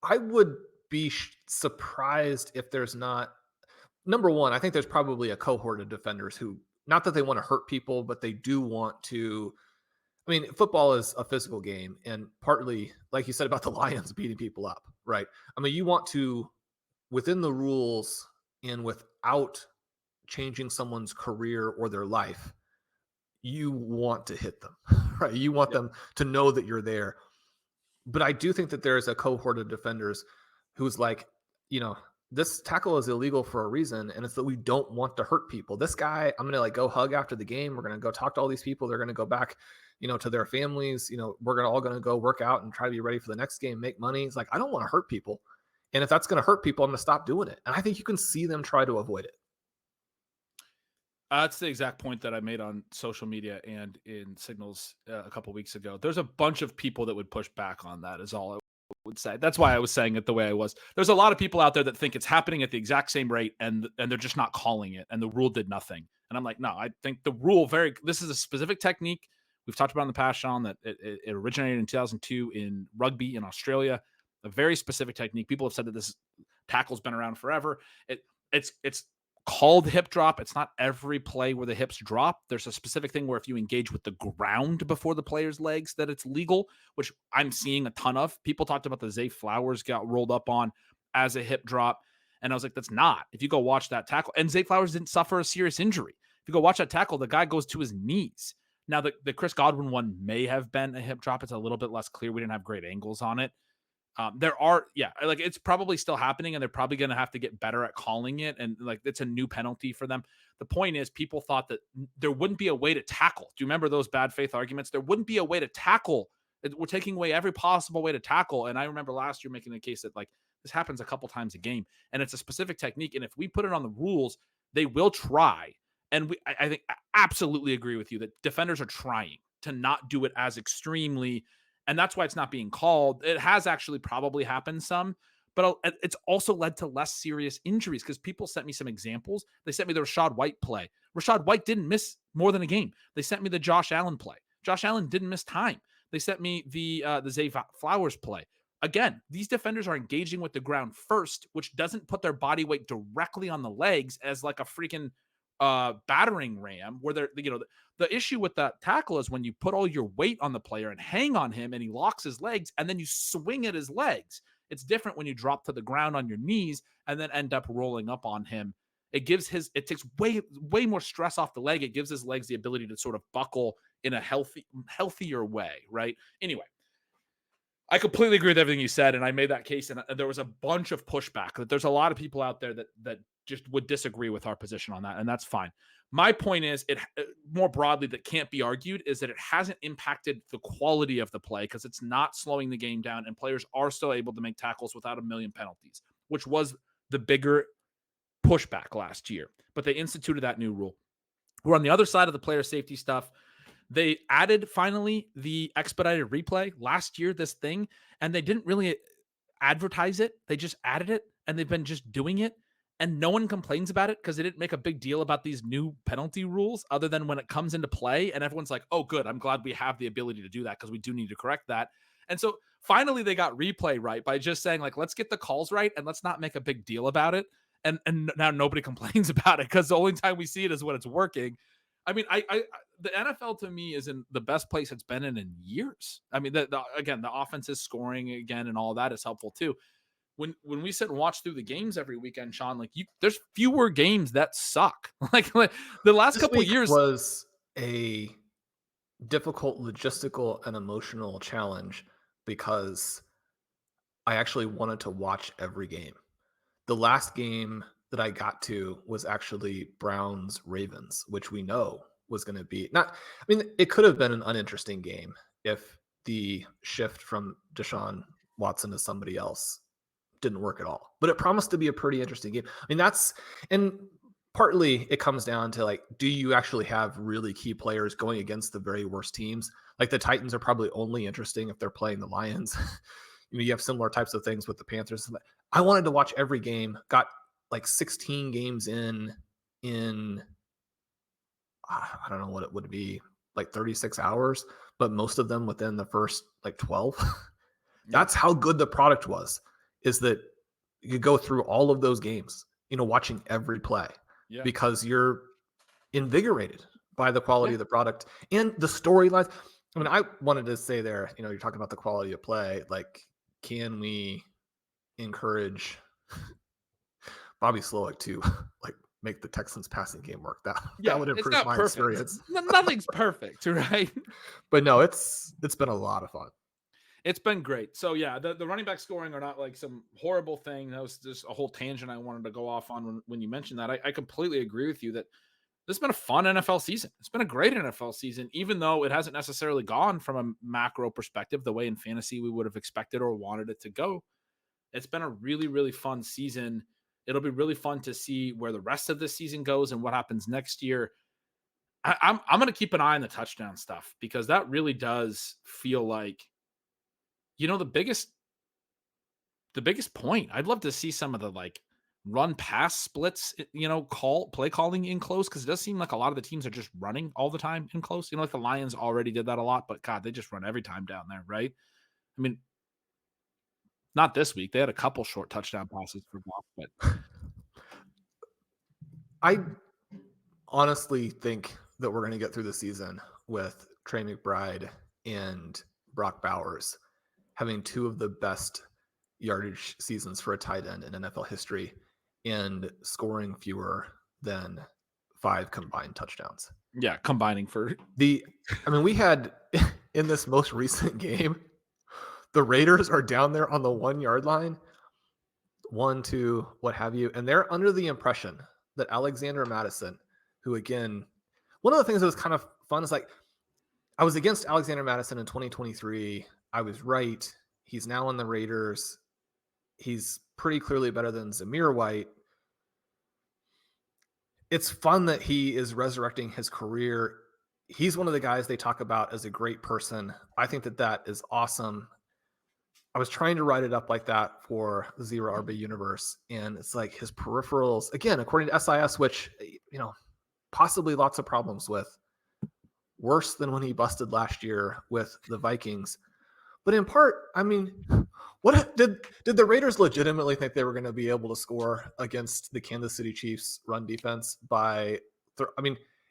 I would be surprised if there's not number one. I think there's probably a cohort of defenders who, not that they want to hurt people, but they do want to. I mean, football is a physical game, and partly, like you said about the Lions beating people up, right? I mean, you want to, within the rules and without changing someone's career or their life, you want to hit them, right? You want Yep. them to know that you're there. But I do think that there's a cohort of defenders who's like, this tackle is illegal for a reason, and it's that we don't want to hurt people. This guy, I'm gonna go hug after the game. We're gonna go talk to all these people. They're gonna go back, to their families. We're gonna go work out and try to be ready for the next game, make money. It's like, I don't want to hurt people, and if that's gonna hurt people, I'm gonna stop doing it. And I think you can see them try to avoid it. That's the exact point that I made on social media and in Signals a couple weeks ago. There's a bunch of people that would push back on that, is all I would say. That's why I was saying it the way I was. There's a lot of people out there that think it's happening at the exact same rate, and they're just not calling it, and the rule did nothing. And I'm like, no, I think the rule this is a specific technique. We've talked about in the past, Sean, that it originated in 2002 in rugby in Australia. A very specific technique. People have said that this tackle's been around forever. It's called hip drop. It's not every play where the hips drop. There's a specific thing where if you engage with the ground before the player's legs, that it's legal, which I'm seeing a ton of. People talked about the Zay Flowers got rolled up on as a hip drop. And I was like, that's not. If you go watch that tackle, and Zay Flowers didn't suffer a serious injury. If you go watch that tackle, the guy goes to his knees. Now, the Chris Godwin one may have been a hip drop. It's a little bit less clear. We didn't have great angles on it. There are, like it's probably still happening, and they're probably going to have to get better at calling it. And like it's a new penalty for them. The point is, people thought that there wouldn't be a way to tackle. Do you remember those bad faith arguments? There wouldn't be a way to tackle. We're taking away every possible way to tackle. And I remember last year making the case that like this happens a couple times a game, and it's a specific technique. And if we put it on the rules, they will try. And I think I absolutely agree with you that defenders are trying to not do it as extremely, and that's why it's not being called. It has actually probably happened some, but it's also led to less serious injuries because people sent me some examples. They sent me the Rashad White play. Rashad White didn't miss more than a game. They sent me the Josh Allen play. Josh Allen didn't miss time. They sent me the Zay Flowers play. Again, these defenders are engaging with the ground first, which doesn't put their body weight directly on the legs as like a freaking battering ram where they're, the issue with that tackle is when you put all your weight on the player and hang on him and he locks his legs and then you swing at his legs. It's different when you drop to the ground on your knees and then end up rolling up on him. It takes way more stress off the leg. It gives his legs the ability to sort of buckle in a healthier way, right? Anyway, I completely agree with everything you said, and I made that case, and there was a bunch of pushback. That there's a lot of people out there that just would disagree with our position on that, and that's fine. My point is, it more broadly that can't be argued is that it hasn't impacted the quality of the play because it's not slowing the game down, and players are still able to make tackles without a million penalties, which was the bigger pushback last year. But they instituted that new rule. We're on the other side of the player safety stuff. They added finally the expedited replay last year, this thing, and they didn't really advertise it. They just added it and they've been just doing it. And no one complains about it because they didn't make a big deal about these new penalty rules other than when it comes into play. And everyone's like, oh, good. I'm glad we have the ability to do that because we do need to correct that. And so finally they got replay right by just saying, like, let's get the calls right and let's not make a big deal about it. And now nobody complains about it because the only time we see it is when it's working. I mean, the NFL to me is in the best place it's been in years. I mean, again, the offense is scoring again, and all that is helpful too. When we sit and watch through the games every weekend, Sean, like there's fewer games that suck. like the last This couple week years was a difficult logistical and emotional challenge because I actually wanted to watch every game. The last game that I got to was actually Browns Ravens, which we know was going to be it could have been an uninteresting game if the shift from Deshaun Watson to somebody else didn't work at all. But it promised to be a pretty interesting game. I mean, and partly it comes down to like, do you actually have really key players going against the very worst teams? Like the Titans are probably only interesting if they're playing the Lions. You have similar types of things with the Panthers. I wanted to watch every game, got like 16 games in I don't know what it would be, like 36 hours, but most of them within the first like 12. That's how good the product was, is that you could go through all of those games, watching every play because you're invigorated by the quality of the product and the storylines. I mean, I wanted to say there, you're talking about the quality of play. Like, can we encourage Bobby Slowick to like make the Texans passing game work? That would improve my experience. Nothing's perfect, right? But no, it's been a lot of fun. It's been great. So yeah, the running back scoring are not like some horrible thing. That was just a whole tangent I wanted to go off on when you mentioned that. I completely agree with you that this has been a fun NFL season. It's been a great NFL season, even though it hasn't necessarily gone from a macro perspective the way in fantasy we would have expected or wanted it to go. It's been a really, really fun season. It'll be really fun to see where the rest of the season goes and what happens next year. I'm going to keep an eye on the touchdown stuff because that really does feel like, the biggest point. I'd love to see some of the like run pass splits, play calling in close, because it does seem like a lot of the teams are just running all the time in close. Like the Lions already did that a lot, but God, they just run every time down there, right? I mean, not this week. They had a couple short touchdown passes for Goff, but I honestly think that we're going to get through the season with Trey McBride and Brock Bowers having two of the best yardage seasons for a tight end in NFL history and scoring fewer than 5 combined touchdowns. Yeah, combining for we had in this most recent game, the Raiders are down there on the 1 yard line, 1, 2, what have you, and they're under the impression that Alexander Mattison, who again, one of the things that was kind of fun is like, I was against Alexander Mattison in 2023. I was right. He's now on the Raiders. He's pretty clearly better than Zamir White. It's fun that he is resurrecting his career. He's one of the guys they talk about as a great person. I think that is awesome. I was trying to write it up like that for the Zero RB universe. And it's like his peripherals, again, according to SIS, which, possibly lots of problems with, worse than when he busted last year with the Vikings. But in part, I mean, what did the Raiders legitimately think they were going to be able to score against the Kansas City Chiefs run defense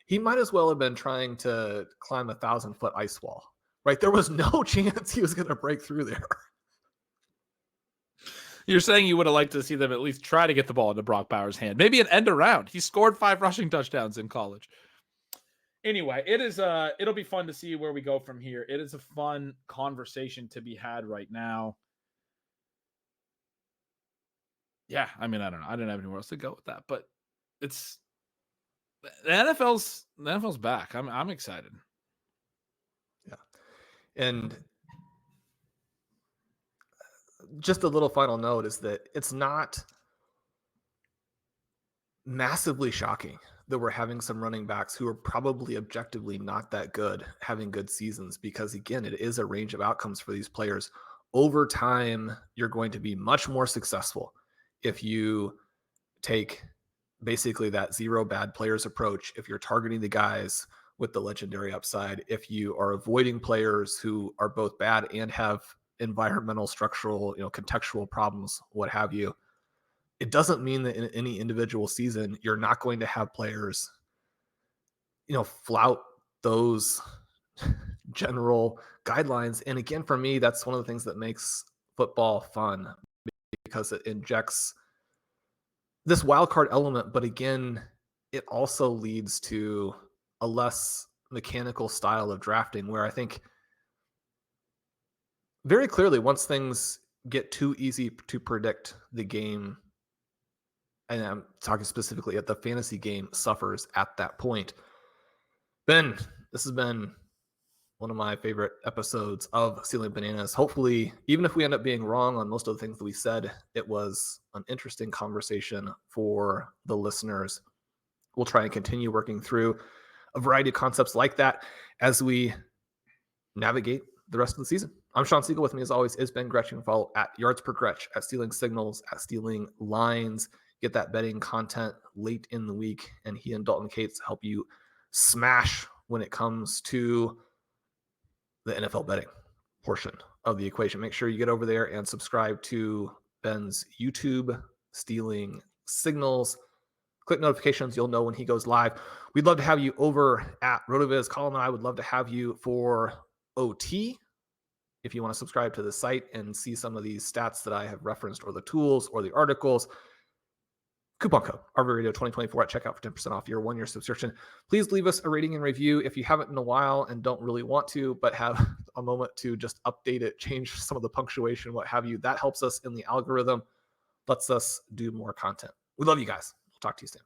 he might as well have been trying to climb 1,000-foot ice wall, right? There was no chance he was going to break through there. You're saying you would have liked to see them at least try to get the ball into Brock Bowers' hand. Maybe an end around. He scored 5 rushing touchdowns in college. Anyway, it'll be fun to see where we go from here. It is a fun conversation to be had right now. Yeah, I mean, I don't know. I didn't have anywhere else to go with that, but it's the NFL's back. I'm excited. Yeah. And just a little final note is that it's not massively shocking that we're having some running backs who are probably objectively not that good having good seasons, because again, it is a range of outcomes for these players. Over time, you're going to be much more successful if you take basically that 0 bad players approach, if you're targeting the guys with the legendary upside, if you are avoiding players who are both bad and have environmental, structural, contextual problems, what have you. It doesn't mean that in any individual season, you're not going to have players, flout those general guidelines. And again, for me, that's one of the things that makes football fun, because it injects this wild card element. But again, it also leads to a less mechanical style of drafting, where I think very clearly, once things get too easy to predict, the game, and I'm talking specifically at the fantasy game, suffers at that point. Ben, this has been one of my favorite episodes of Stealing Bananas. Hopefully, even if we end up being wrong on most of the things that we said, it was an interesting conversation for the listeners. We'll try and continue working through a variety of concepts like that as we navigate the rest of the season. I'm Shawn Siegele. With me, as always, is Ben Gretch. You can follow at Yards Per Gretch, at Stealing Signals, at Stealing Lines. Get that betting content late in the week, and he and Dalton Cates help you smash when it comes to the NFL betting portion of the equation. Make sure you get over there and subscribe to Ben's YouTube, Stealing Signals. Click notifications. You'll know when he goes live. We'd love to have you over at RotoViz. Colin and I would love to have you for OT. If you want to subscribe to the site and see some of these stats that I have referenced, or the tools or the articles, coupon code RVRadio 2024 at checkout for 10% off your 1-year subscription. Please leave us a rating and review if you haven't in a while and don't really want to, but have a moment to just update it, change some of the punctuation, what have you. That helps us in the algorithm, lets us do more content. We love you guys. We'll talk to you soon.